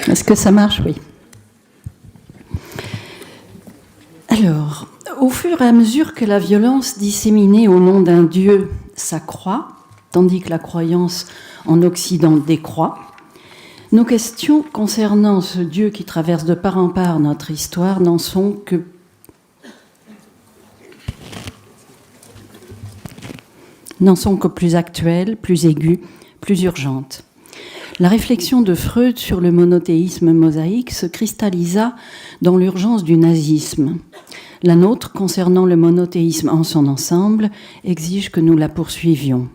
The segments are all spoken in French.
Est-ce que ça marche? Oui. Alors, au fur et à mesure que la violence disséminée au nom d'un Dieu s'accroît, tandis que la croyance en Occident décroît, nos questions concernant ce Dieu qui traverse de part en part notre histoire n'en sont que plus actuelles, plus aiguës, plus urgentes. La réflexion de Freud sur le monothéisme mosaïque se cristallisa dans l'urgence du nazisme. La nôtre, concernant le monothéisme en son ensemble, exige que nous la poursuivions.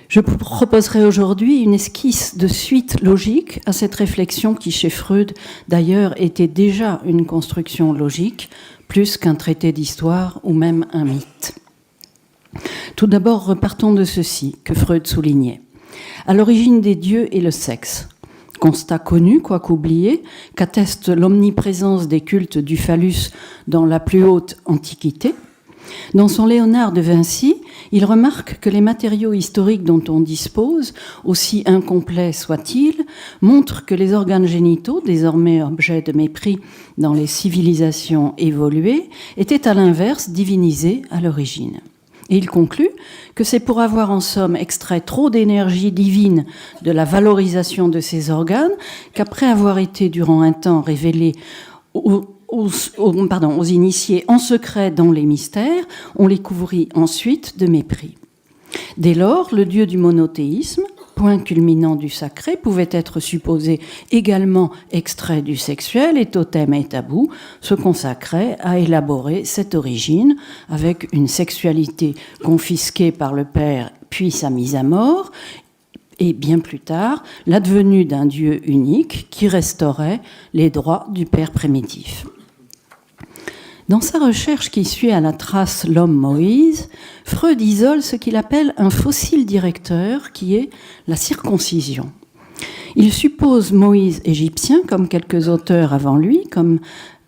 Je vous proposerai aujourd'hui une esquisse de suite logique à cette réflexion qui, chez Freud, d'ailleurs, était déjà une construction logique, plus qu'un traité d'histoire ou même un mythe. Tout d'abord, repartons de ceci que Freud soulignait. À l'origine des dieux est le sexe. Constat connu, quoique oublié, qu'atteste l'omniprésence des cultes du phallus dans la plus haute antiquité. Dans son Léonard de Vinci, il remarque que les matériaux historiques dont on dispose, aussi incomplets soient-ils, montrent que les organes génitaux, désormais objets de mépris dans les civilisations évoluées, étaient à l'inverse divinisés à l'origine. Et il conclut que c'est pour avoir en somme extrait trop d'énergie divine de la valorisation de ces organes qu'après avoir été durant un temps révélés aux initiés en secret dans les mystères, on les couvrit ensuite de mépris. Dès lors, le dieu du monothéisme, point culminant du sacré, pouvait être supposé également extrait du sexuel et totem et tabou, se consacrait à élaborer cette origine avec une sexualité confisquée par le père puis sa mise à mort, et bien plus tard, l'advenue d'un Dieu unique qui restaurait les droits du père primitif. Dans sa recherche qui suit à la trace l'homme Moïse, Freud isole ce qu'il appelle un fossile directeur qui est la circoncision. Il suppose Moïse égyptien, comme quelques auteurs avant lui, comme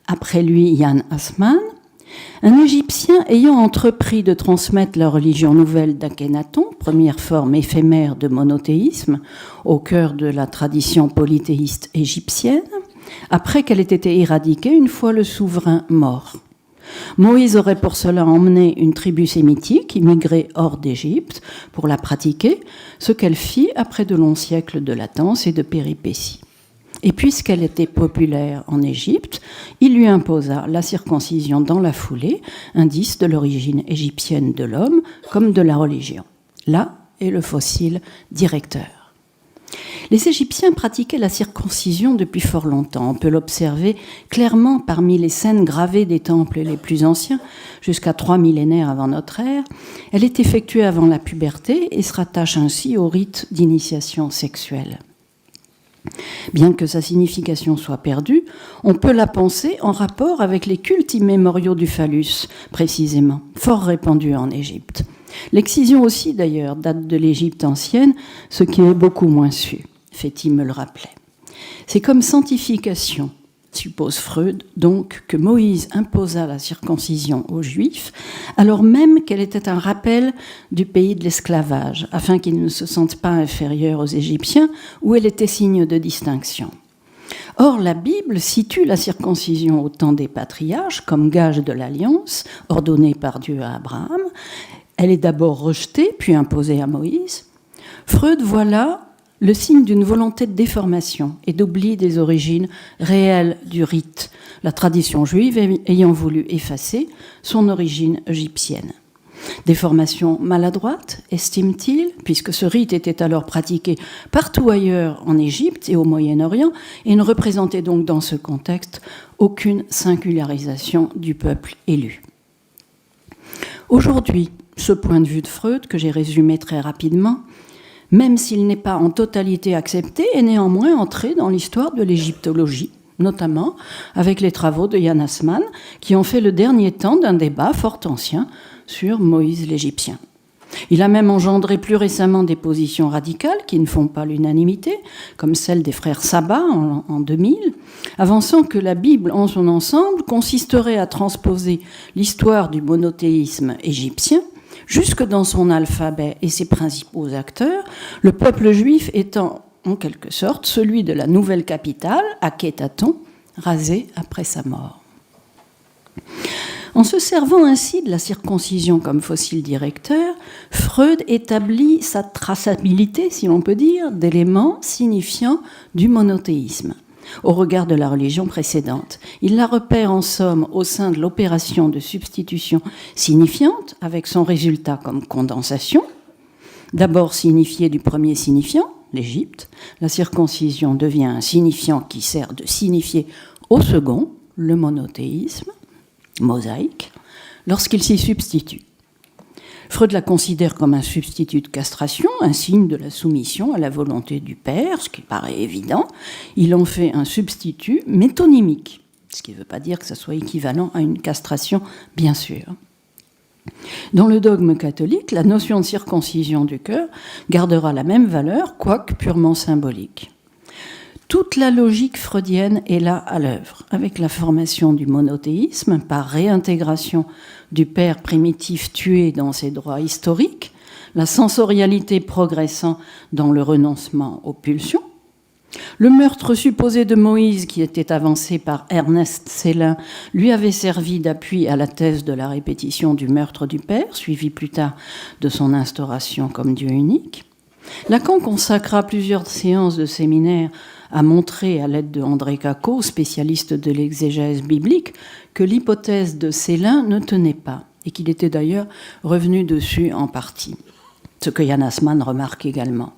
après lui Jan Assmann, un Égyptien ayant entrepris de transmettre la religion nouvelle d'Akhenaton, première forme éphémère de monothéisme, au cœur de la tradition polythéiste égyptienne, après qu'elle ait été éradiquée une fois le souverain mort. Moïse aurait pour cela emmené une tribu sémitique immigrée hors d'Égypte pour la pratiquer, ce qu'elle fit après de longs siècles de latence et de péripéties. Et puisqu'elle était populaire en Égypte, il lui imposa la circoncision dans la foulée, indice de l'origine égyptienne de l'homme comme de la religion. Là est le fossile directeur. Les Égyptiens pratiquaient la circoncision depuis fort longtemps. On peut l'observer clairement parmi les scènes gravées des temples les plus anciens, jusqu'à 3 millénaires avant notre ère. Elle est effectuée avant la puberté et se rattache ainsi au rite d'initiation sexuelle. Bien que sa signification soit perdue, on peut la penser en rapport avec les cultes immémoriaux du phallus, précisément, fort répandus en Égypte. L'excision aussi, d'ailleurs, date de l'Égypte ancienne, ce qui est beaucoup moins su. Féty me le rappelait. C'est comme sanctification, suppose Freud, donc, que Moïse imposa la circoncision aux Juifs, alors même qu'elle était un rappel du pays de l'esclavage, afin qu'ils ne se sentent pas inférieurs aux Égyptiens, où elle était signe de distinction. Or, la Bible situe la circoncision au temps des patriarches comme gage de l'alliance ordonnée par Dieu à Abraham. Elle est d'abord rejetée, puis imposée à Moïse. Freud voit là le signe d'une volonté de déformation et d'oubli des origines réelles du rite, la tradition juive ayant voulu effacer son origine égyptienne. Déformation maladroite, estime-t-il, puisque ce rite était alors pratiqué partout ailleurs en Égypte et au Moyen-Orient et ne représentait donc dans ce contexte aucune singularisation du peuple élu. Aujourd'hui, ce point de vue de Freud, que j'ai résumé très rapidement, même s'il n'est pas en totalité accepté, est néanmoins entré dans l'histoire de l'égyptologie, notamment avec les travaux de Jan Assmann, qui ont fait le dernier temps d'un débat fort ancien sur Moïse l'Égyptien. Il a même engendré plus récemment des positions radicales qui ne font pas l'unanimité, comme celle des frères Sabat en 2000, avançant que la Bible en son ensemble consisterait à transposer l'histoire du monothéisme égyptien jusque dans son alphabet et ses principaux acteurs, le peuple juif étant en quelque sorte celui de la nouvelle capitale, Akhénaton, rasée après sa mort. En se servant ainsi de la circoncision comme fossile directeur, Freud établit sa traçabilité, si l'on peut dire, d'éléments signifiants du monothéisme au regard de la religion précédente. Il la repère en somme au sein de l'opération de substitution signifiante, avec son résultat comme condensation, d'abord signifié du premier signifiant, l'Égypte. La circoncision devient un signifiant qui sert de signifié au second, le monothéisme, mosaïque, lorsqu'il s'y substitue. Freud la considère comme un substitut de castration, un signe de la soumission à la volonté du père, ce qui paraît évident. Il en fait un substitut métonymique, ce qui ne veut pas dire que ça soit équivalent à une castration, bien sûr. Dans le dogme catholique, la notion de circoncision du cœur gardera la même valeur, quoique purement symbolique. Toute la logique freudienne est là à l'œuvre, avec la formation du monothéisme par réintégration du père primitif tué dans ses droits historiques, la sensorialité progressant dans le renoncement aux pulsions, le meurtre supposé de Moïse, qui était avancé par Ernest Célin, lui avait servi d'appui à la thèse de la répétition du meurtre du père, suivi plus tard de son instauration comme Dieu unique. Lacan consacra plusieurs séances de séminaire à montrer, à l'aide de André Cacot, spécialiste de l'exégèse biblique, que l'hypothèse de Célin ne tenait pas, et qu'il était d'ailleurs revenu dessus en partie. Ce que Jan Assmann remarque également.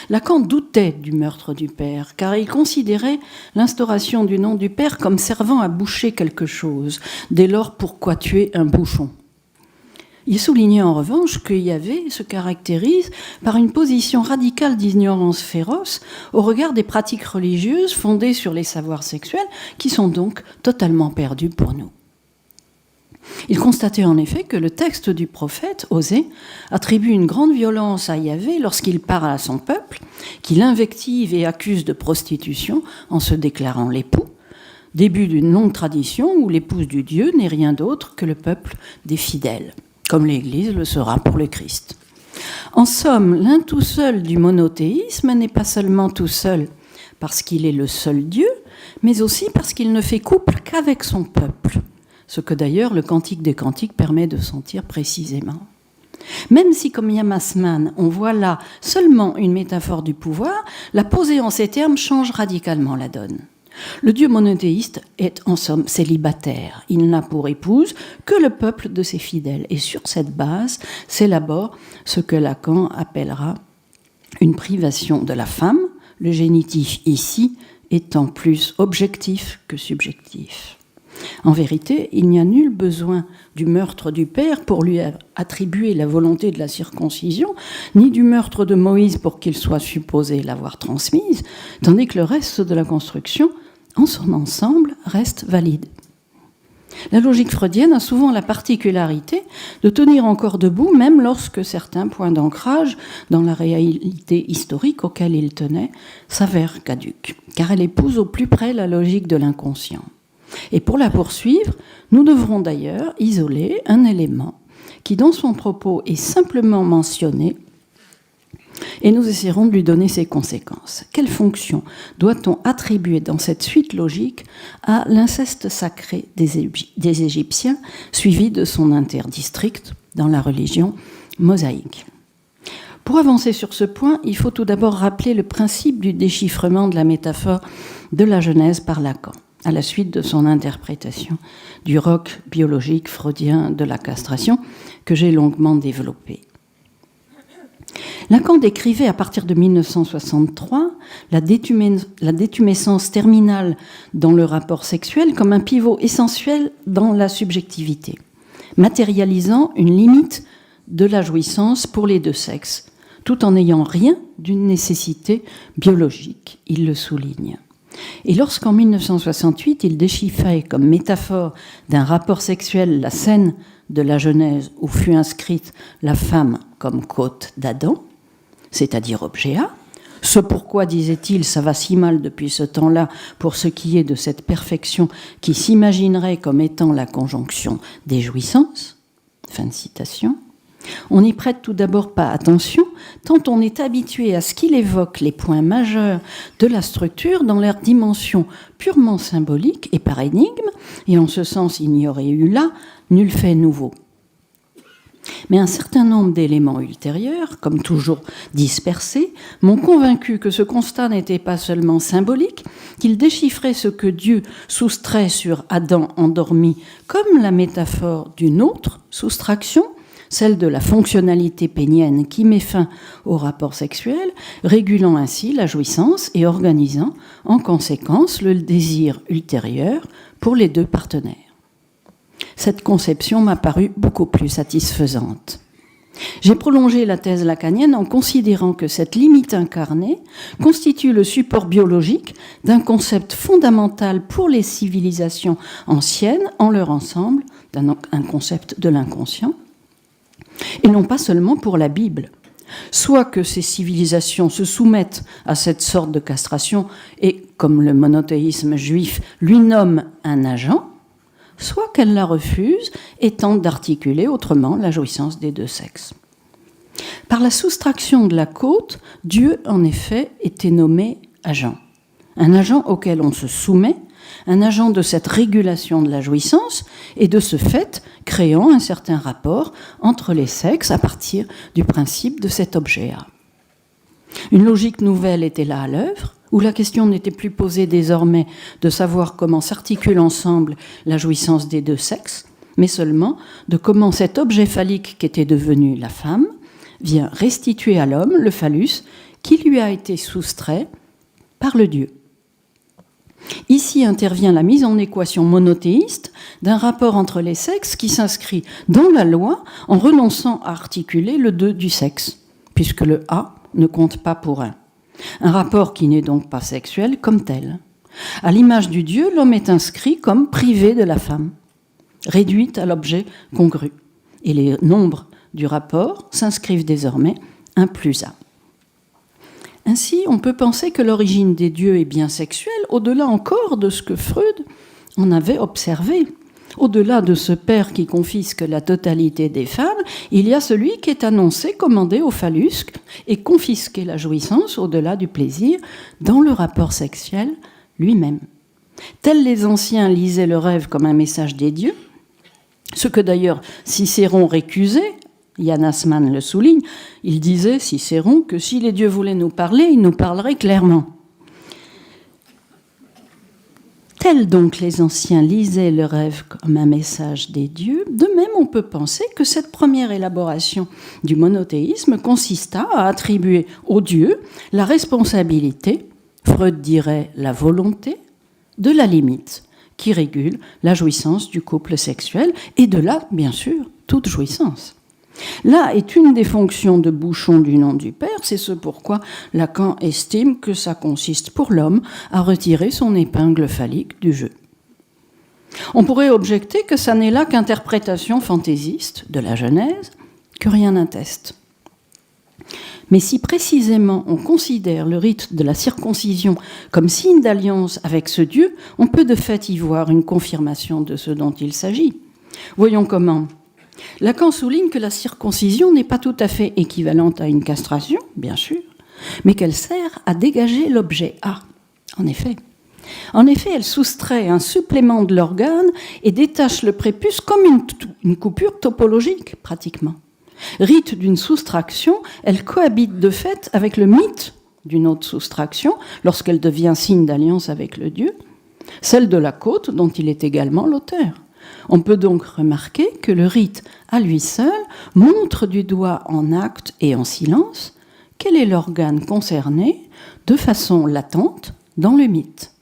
Lacan doutait du meurtre du père, car il considérait l'instauration du nom du père comme servant à boucher quelque chose. Dès lors, pourquoi tuer un bouchon ? Il soulignait en revanche que Yahvé se caractérise par une position radicale d'ignorance féroce au regard des pratiques religieuses fondées sur les savoirs sexuels qui sont donc totalement perdus pour nous. Il constatait en effet que le texte du prophète, Osée, attribue une grande violence à Yahvé lorsqu'il parle à son peuple, qu'il invective et accuse de prostitution en se déclarant l'époux, début d'une longue tradition où l'épouse du Dieu n'est rien d'autre que le peuple des fidèles, comme l'Église le sera pour le Christ. En somme, l'un tout seul du monothéisme n'est pas seulement tout seul parce qu'il est le seul Dieu, mais aussi parce qu'il ne fait couple qu'avec son peuple, ce que d'ailleurs le Cantique des Cantiques permet de sentir précisément. Même si, comme Jan Assmann, on voit là seulement une métaphore du pouvoir, la poser en ces termes change radicalement la donne. Le Dieu monothéiste est en somme célibataire. Il n'a pour épouse que le peuple de ses fidèles. Et sur cette base s'élabore ce que Lacan appellera une privation de la femme, le génitif ici étant plus objectif que subjectif. En vérité, il n'y a nul besoin du meurtre du père pour lui attribuer la volonté de la circoncision, ni du meurtre de Moïse pour qu'il soit supposé l'avoir transmise, tandis que le reste de la construction, en son ensemble, reste valide. La logique freudienne a souvent la particularité de tenir encore debout, même lorsque certains points d'ancrage dans la réalité historique auquel il tenait s'avèrent caducs, car elle épouse au plus près la logique de l'inconscient. Et pour la poursuivre, nous devrons d'ailleurs isoler un élément qui, dans son propos, est simplement mentionné, et nous essaierons de lui donner ses conséquences. Quelle fonction doit-on attribuer dans cette suite logique à l'inceste sacré des Égyptiens, suivi de son interdit strict dans la religion mosaïque ? Pour avancer sur ce point, il faut tout d'abord rappeler le principe du déchiffrement de la métaphore de la Genèse par Lacan, à la suite de son interprétation du roc biologique freudien de la castration que j'ai longuement développé. Lacan décrivait à partir de 1963 la détumescence terminale dans le rapport sexuel comme un pivot essentiel dans la subjectivité, matérialisant une limite de la jouissance pour les deux sexes, tout en n'ayant rien d'une nécessité biologique, il le souligne. Et lorsqu'en 1968, il déchiffrait comme métaphore d'un rapport sexuel la scène de la Genèse où fut inscrite la femme comme côte d'Adam, c'est-à-dire objet A, ce pourquoi, disait-il, ça va si mal depuis ce temps-là pour ce qui est de cette perfection qui s'imaginerait comme étant la conjonction des jouissances, fin de citation. On n'y prête tout d'abord pas attention, tant on est habitué à ce qu'il évoque les points majeurs de la structure dans leur dimension purement symbolique et par énigme, et en ce sens il n'y aurait eu là nul fait nouveau. Mais un certain nombre d'éléments ultérieurs, comme toujours dispersés, m'ont convaincu que ce constat n'était pas seulement symbolique, qu'il déchiffrait ce que Dieu soustrait sur Adam endormi comme la métaphore d'une autre soustraction, celle de la fonctionnalité pénienne qui met fin au rapport sexuel, régulant ainsi la jouissance et organisant en conséquence le désir ultérieur pour les deux partenaires. Cette conception m'a paru beaucoup plus satisfaisante. J'ai prolongé la thèse lacanienne en considérant que cette limite incarnée constitue le support biologique d'un concept fondamental pour les civilisations anciennes en leur ensemble, un concept de l'inconscient, et non pas seulement pour la Bible. Soit que ces civilisations se soumettent à cette sorte de castration et, comme le monothéisme juif lui nomme un agent, soit qu'elle la refuse et tente d'articuler autrement la jouissance des deux sexes. Par la soustraction de la côte, Dieu, en effet, était nommé agent. Un agent auquel on se soumet, un agent de cette régulation de la jouissance et de ce fait créant un certain rapport entre les sexes à partir du principe de cet objet A. Une logique nouvelle était là à l'œuvre, où la question n'était plus posée désormais de savoir comment s'articule ensemble la jouissance des deux sexes, mais seulement de comment cet objet phallique qu'était devenu la femme vient restituer à l'homme le phallus qui lui a été soustrait par le Dieu. Ici intervient la mise en équation monothéiste d'un rapport entre les sexes qui s'inscrit dans la loi en renonçant à articuler le 2 du sexe, puisque le A ne compte pas pour un. Un rapport qui n'est donc pas sexuel comme tel. À l'image du Dieu, l'homme est inscrit comme privé de la femme, réduite à l'objet congru. Et les nombres du rapport s'inscrivent désormais 1 plus 1. Ainsi, on peut penser que l'origine des dieux est bien sexuelle, au-delà encore de ce que Freud en avait observé. Au-delà de ce père qui confisque la totalité des femmes, il y a celui qui est annoncé commander au phallus et confisquer la jouissance au-delà du plaisir dans le rapport sexuel lui-même. Tels les anciens lisaient le rêve comme un message des dieux, ce que d'ailleurs Cicéron récusait, Jan Assmann le souligne, il disait, Cicéron, que si les dieux voulaient nous parler, ils nous parleraient clairement. Tels donc les anciens lisaient le rêve comme un message des dieux, de même on peut penser que cette première élaboration du monothéisme consista à attribuer aux dieux la responsabilité, Freud dirait la volonté, de la limite qui régule la jouissance du couple sexuel et de là, bien sûr, toute jouissance. Là est une des fonctions de bouchon du nom du Père, c'est ce pourquoi Lacan estime que ça consiste pour l'homme à retirer son épingle phallique du jeu. On pourrait objecter que ça n'est là qu'interprétation fantaisiste de la Genèse, que rien n'atteste. Mais si précisément on considère le rite de la circoncision comme signe d'alliance avec ce Dieu, on peut de fait y voir une confirmation de ce dont il s'agit. Voyons comment. Lacan souligne que la circoncision n'est pas tout à fait équivalente à une castration, bien sûr, mais qu'elle sert à dégager l'objet A. En effet, elle soustrait un supplément de l'organe et détache le prépuce comme une coupure topologique, pratiquement. Rite d'une soustraction, elle cohabite de fait avec le mythe d'une autre soustraction, lorsqu'elle devient signe d'alliance avec le Dieu, celle de la côte dont il est également l'auteur. On peut donc remarquer que le rite, à lui seul, montre du doigt en acte et en silence quel est l'organe concerné de façon latente dans le mythe.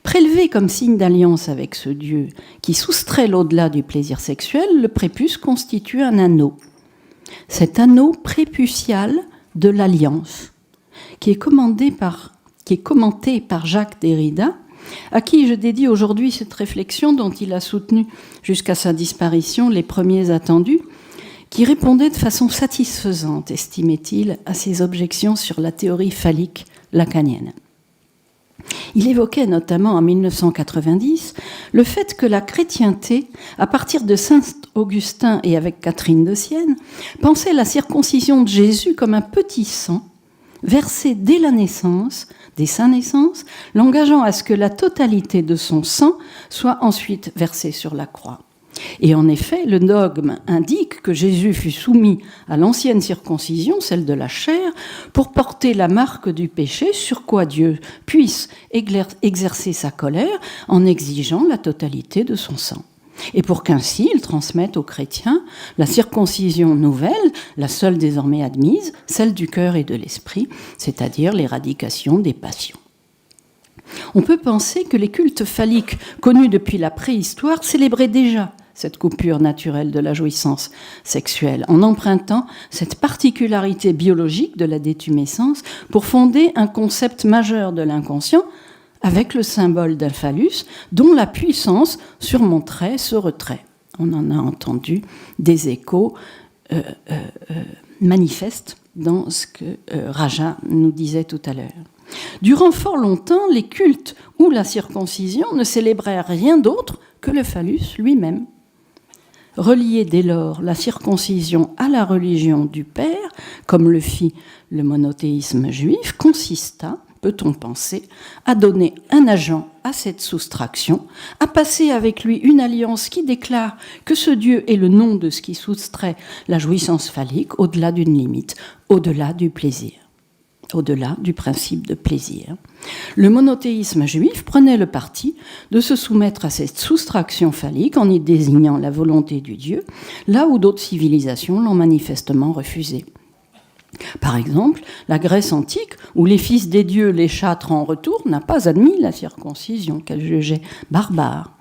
Prélevé comme signe d'alliance avec ce Dieu qui soustrait l'au-delà du plaisir sexuel, le prépuce constitue un anneau. Cet anneau prépucial de l'alliance, qui est commenté par Jacques Derrida, à qui je dédie aujourd'hui cette réflexion dont il a soutenu jusqu'à sa disparition les premiers attendus, qui répondait de façon satisfaisante, estimait-il, à ses objections sur la théorie phallique lacanienne. Il évoquait notamment en 1990 le fait que la chrétienté, à partir de saint Augustin et avec Catherine de Sienne, pensaient la circoncision de Jésus comme un petit sang versé dès la naissance, dès sa naissance, l'engageant à ce que la totalité de son sang soit ensuite versée sur la croix. Et en effet, le dogme indique que Jésus fut soumis à l'ancienne circoncision, celle de la chair, pour porter la marque du péché, sur quoi Dieu puisse exercer sa colère en exigeant la totalité de son sang. Et pour qu'ainsi il transmette aux chrétiens la circoncision nouvelle, la seule désormais admise, celle du cœur et de l'esprit, c'est-à-dire l'éradication des passions. On peut penser que les cultes phalliques connus depuis la préhistoire célébraient déjà cette coupure naturelle de la jouissance sexuelle, en empruntant cette particularité biologique de la détumescence pour fonder un concept majeur de l'inconscient avec le symbole d'un phallus dont la puissance surmonterait ce retrait. On en a entendu des échos manifestes dans ce que Raja nous disait tout à l'heure. Durant fort longtemps, les cultes où la circoncision ne célébraient rien d'autre que le phallus lui-même. Relier dès lors la circoncision à la religion du Père, comme le fit le monothéisme juif, consista, peut-on penser, à donner un agent à cette soustraction, à passer avec lui une alliance qui déclare que ce Dieu est le nom de ce qui soustrait la jouissance phallique au-delà d'une limite, au-delà du plaisir, au-delà du principe de plaisir. Le monothéisme juif prenait le parti de se soumettre à cette soustraction phallique en y désignant la volonté du Dieu, là où d'autres civilisations l'ont manifestement refusé. Par exemple, la Grèce antique, où les fils des dieux les châtrent en retour, n'a pas admis la circoncision, qu'elle jugeait barbare.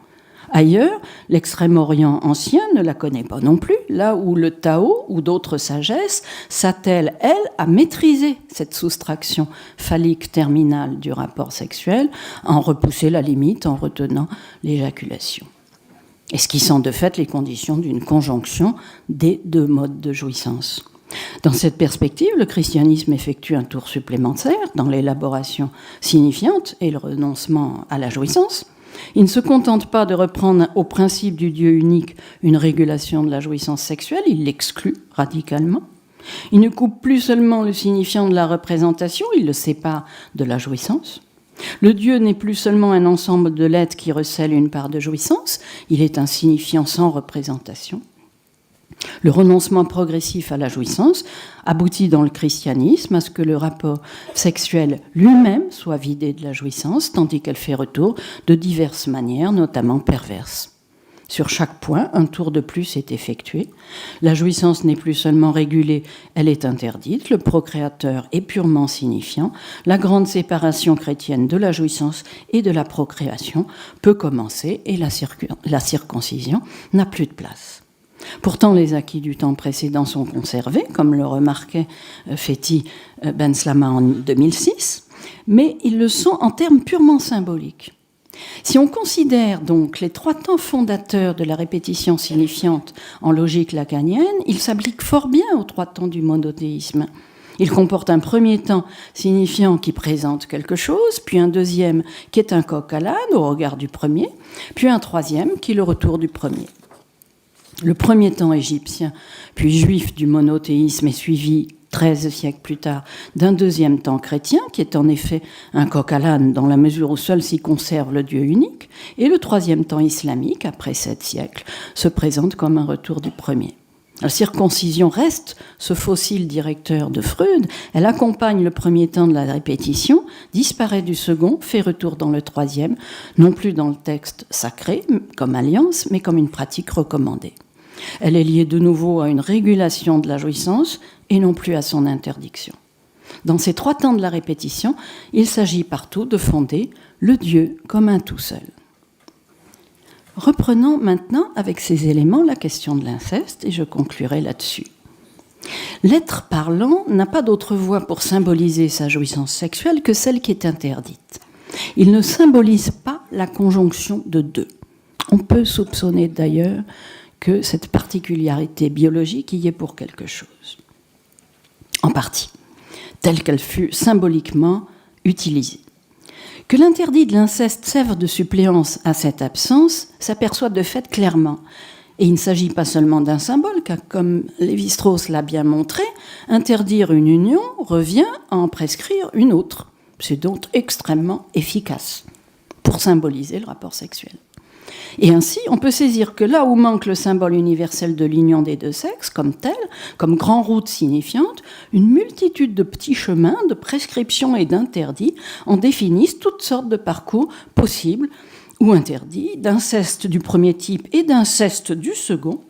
Ailleurs, l'Extrême-Orient ancien ne la connaît pas non plus, là où le Tao ou d'autres sagesses s'attellent, elles, à maîtriser cette soustraction phallique terminale du rapport sexuel, en repousser la limite en retenant l'éjaculation. Esquissant de fait les conditions d'une conjonction des deux modes de jouissance. Dans cette perspective, le christianisme effectue un tour supplémentaire dans l'élaboration signifiante et le renoncement à la jouissance. Il ne se contente pas de reprendre au principe du Dieu unique une régulation de la jouissance sexuelle, il l'exclut radicalement. Il ne coupe plus seulement le signifiant de la représentation, il le sépare de la jouissance. Le Dieu n'est plus seulement un ensemble de lettres qui recèlent une part de jouissance, il est un signifiant sans représentation. Le renoncement progressif à la jouissance aboutit dans le christianisme à ce que le rapport sexuel lui-même soit vidé de la jouissance, tandis qu'elle fait retour de diverses manières, notamment perverses. Sur chaque point, un tour de plus est effectué. La jouissance n'est plus seulement régulée, elle est interdite. Le procréateur est purement signifiant. La grande séparation chrétienne de la jouissance et de la procréation peut commencer et la circoncision n'a plus de place. Pourtant, les acquis du temps précédent sont conservés, comme le remarquait Fethi Ben Slama en 2006, mais ils le sont en termes purement symboliques. Si on considère donc les trois temps fondateurs de la répétition signifiante en logique lacanienne, ils s'appliquent fort bien aux trois temps du monothéisme. Il comporte un premier temps signifiant qui présente quelque chose, puis un deuxième qui est un coq à l'âne au regard du premier, puis un troisième qui est le retour du premier. Le premier temps égyptien, puis juif du monothéisme est suivi 13 siècles plus tard d'un deuxième temps chrétien, qui est en effet un coq à l'âne dans la mesure où seul s'y conserve le Dieu unique, et le troisième temps islamique, après 7 siècles, se présente comme un retour du premier. La circoncision reste ce fossile directeur de Freud, elle accompagne le premier temps de la répétition, disparaît du second, fait retour dans le troisième, non plus dans le texte sacré comme alliance, mais comme une pratique recommandée. Elle est liée de nouveau à une régulation de la jouissance et non plus à son interdiction. Dans ces trois temps de la répétition, il s'agit partout de fonder le Dieu comme un tout seul. Reprenons maintenant avec ces éléments la question de l'inceste et je conclurai là-dessus. L'être parlant n'a pas d'autre voie pour symboliser sa jouissance sexuelle que celle qui est interdite. Il ne symbolise pas la conjonction de deux. On peut soupçonner d'ailleurs que cette particularité biologique y est pour quelque chose. En partie, telle qu'elle fut symboliquement utilisée. Que l'interdit de l'inceste serve de suppléance à cette absence s'aperçoit de fait clairement. Et il ne s'agit pas seulement d'un symbole, car comme Lévi-Strauss l'a bien montré, interdire une union revient à en prescrire une autre. C'est donc extrêmement efficace pour symboliser le rapport sexuel. Et ainsi, on peut saisir que là où manque le symbole universel de l'union des deux sexes, comme tel, comme grande route signifiante, une multitude de petits chemins, de prescriptions et d'interdits en définissent toutes sortes de parcours possibles ou interdits, d'inceste du premier type et d'inceste du second.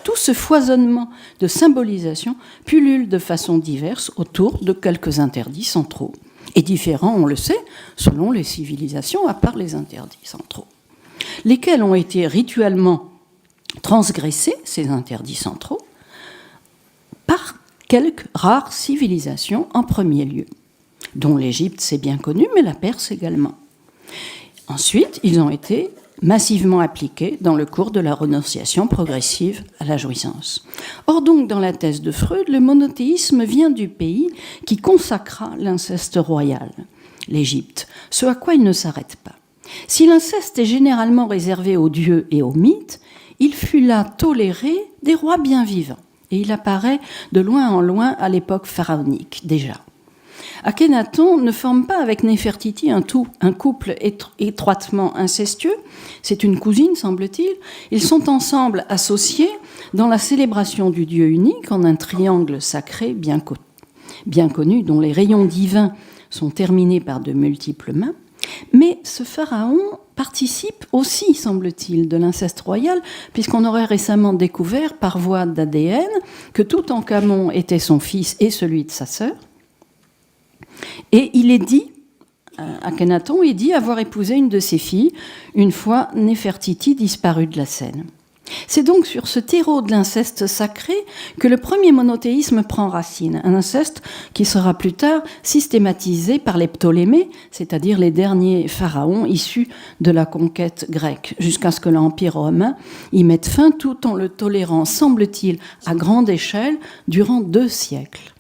Tout ce foisonnement de symbolisation pullule de façon diverse autour de quelques interdits centraux. Et différents, on le sait, selon les civilisations, à part les interdits centraux. Lesquels ont été rituellement transgressés, ces interdits centraux, par quelques rares civilisations en premier lieu, dont l'Égypte, c'est bien connu, mais la Perse également. Ensuite, ils ont été massivement appliqués dans le cours de la renonciation progressive à la jouissance. Or donc, dans la thèse de Freud, le monothéisme vient du pays qui consacra l'inceste royal, l'Égypte, ce à quoi il ne s'arrête pas. Si l'inceste est généralement réservé aux dieux et aux mythes, il fut là toléré des rois bien vivants, et il apparaît de loin en loin à l'époque pharaonique déjà. Akhenaton ne forme pas avec Néfertiti un couple étroitement incestueux, c'est une cousine semble-t-il. Ils sont ensemble associés dans la célébration du Dieu unique en un triangle sacré bien connu, dont les rayons divins sont terminés par de multiples mains. Mais ce pharaon participe aussi, semble-t-il, de l'inceste royal, puisqu'on aurait récemment découvert par voie d'ADN que Toutankhamon était son fils et celui de sa sœur. Et il est dit, Akhenaton est dit avoir épousé une de ses filles une fois Néfertiti disparue de la scène. C'est donc sur ce terreau de l'inceste sacré que le premier monothéisme prend racine, un inceste qui sera plus tard systématisé par les Ptolémées, c'est-à-dire les derniers pharaons issus de la conquête grecque, jusqu'à ce que l'Empire romain y mette fin tout en le tolérant, semble-t-il, à grande échelle durant 2 siècles.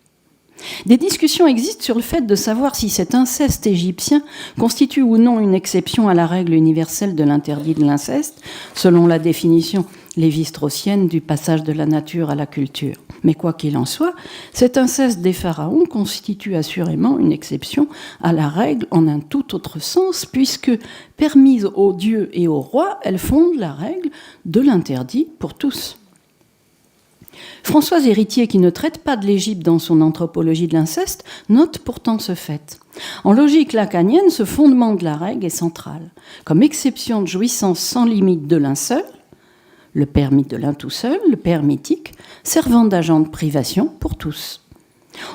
Des discussions existent sur le fait de savoir si cet inceste égyptien constitue ou non une exception à la règle universelle de l'interdit de l'inceste, selon la définition lévi-straussienne du passage de la nature à la culture. Mais quoi qu'il en soit, cet inceste des pharaons constitue assurément une exception à la règle en un tout autre sens, puisque, permise aux dieux et aux rois, elle fonde la règle de l'interdit pour tous. Françoise Héritier, qui ne traite pas de l'Égypte dans son anthropologie de l'inceste, note pourtant ce fait. En logique lacanienne, ce fondement de la règle est central. Comme exception de jouissance sans limite de l'un seul, le père mythe de l'un tout seul, le père mythique, servant d'agent de privation pour tous.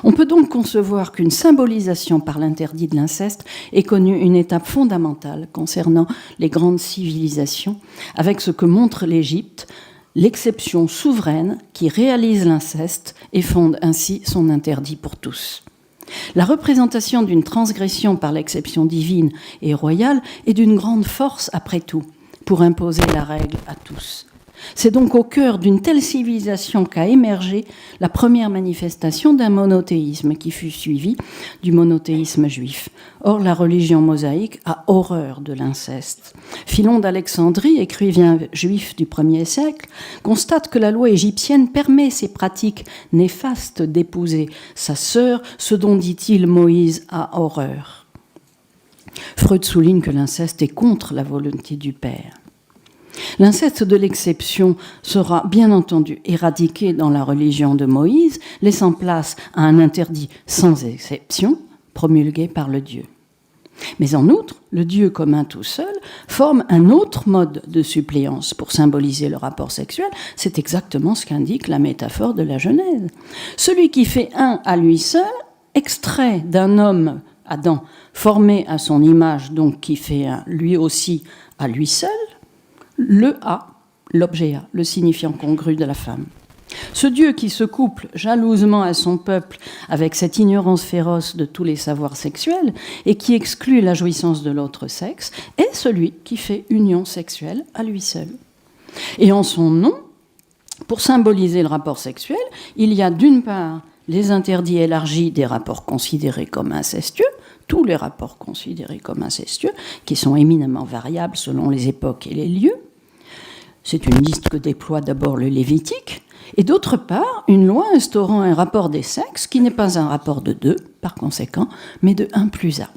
On peut donc concevoir qu'une symbolisation par l'interdit de l'inceste ait connu une étape fondamentale concernant les grandes civilisations, avec ce que montre l'Égypte, l'exception souveraine qui réalise l'inceste et fonde ainsi son interdit pour tous. La représentation d'une transgression par l'exception divine et royale est d'une grande force après tout, pour imposer la règle à tous. C'est donc au cœur d'une telle civilisation qu'a émergé la première manifestation d'un monothéisme qui fut suivi du monothéisme juif. Or, la religion mosaïque a horreur de l'inceste. Philon d'Alexandrie, écrivain juif du 1er siècle, constate que la loi égyptienne permet ces pratiques néfastes d'épouser sa sœur, ce dont, dit-il, Moïse a horreur. Freud souligne que l'inceste est contre la volonté du père. L'inceste de l'exception sera bien entendu éradiqué dans la religion de Moïse, laissant place à un interdit sans exception promulgué par le Dieu. Mais en outre, le Dieu commun tout seul forme un autre mode de suppléance pour symboliser le rapport sexuel. C'est exactement ce qu'indique la métaphore de la Genèse. Celui qui fait un à lui seul, extrait d'un homme, Adam, formé à son image, donc qui fait un lui aussi à lui seul, le A, l'objet A, le signifiant congru de la femme. Ce Dieu qui se couple jalousement à son peuple avec cette ignorance féroce de tous les savoirs sexuels et qui exclut la jouissance de l'autre sexe est celui qui fait union sexuelle à lui seul. Et en son nom, pour symboliser le rapport sexuel, il y a d'une part les interdits élargis des rapports considérés comme incestueux, tous les rapports considérés comme incestueux, qui sont éminemment variables selon les époques et les lieux. c'est une liste que déploie d'abord le Lévitique, et d'autre part, une loi instaurant un rapport des sexes qui n'est pas un rapport de 2, par conséquent, mais de 1+1.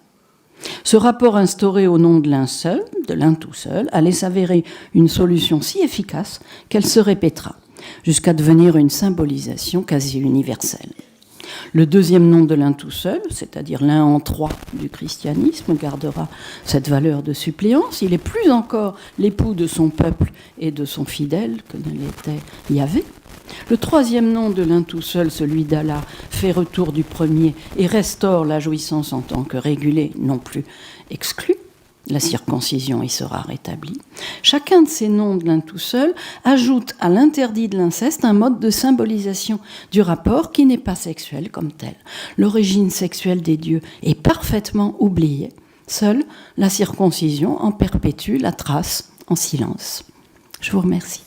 Ce rapport instauré au nom de l'un tout seul, allait s'avérer une solution si efficace qu'elle se répétera, jusqu'à devenir une symbolisation quasi universelle. Le deuxième nom de l'un tout seul, c'est-à-dire l'un en 3 du christianisme, gardera cette valeur de suppléance. Il est plus encore l'époux de son peuple et de son fidèle que ne l'était Yahvé. Le troisième nom de l'un tout seul, celui d'Allah, fait retour du premier et restaure la jouissance en tant que régulée, non plus exclue. La circoncision y sera rétablie. Chacun de ces noms de l'un tout seul ajoute à l'interdit de l'inceste un mode de symbolisation du rapport qui n'est pas sexuel comme tel. L'origine sexuelle des dieux est parfaitement oubliée. Seule la circoncision en perpétue la trace en silence. Je vous remercie.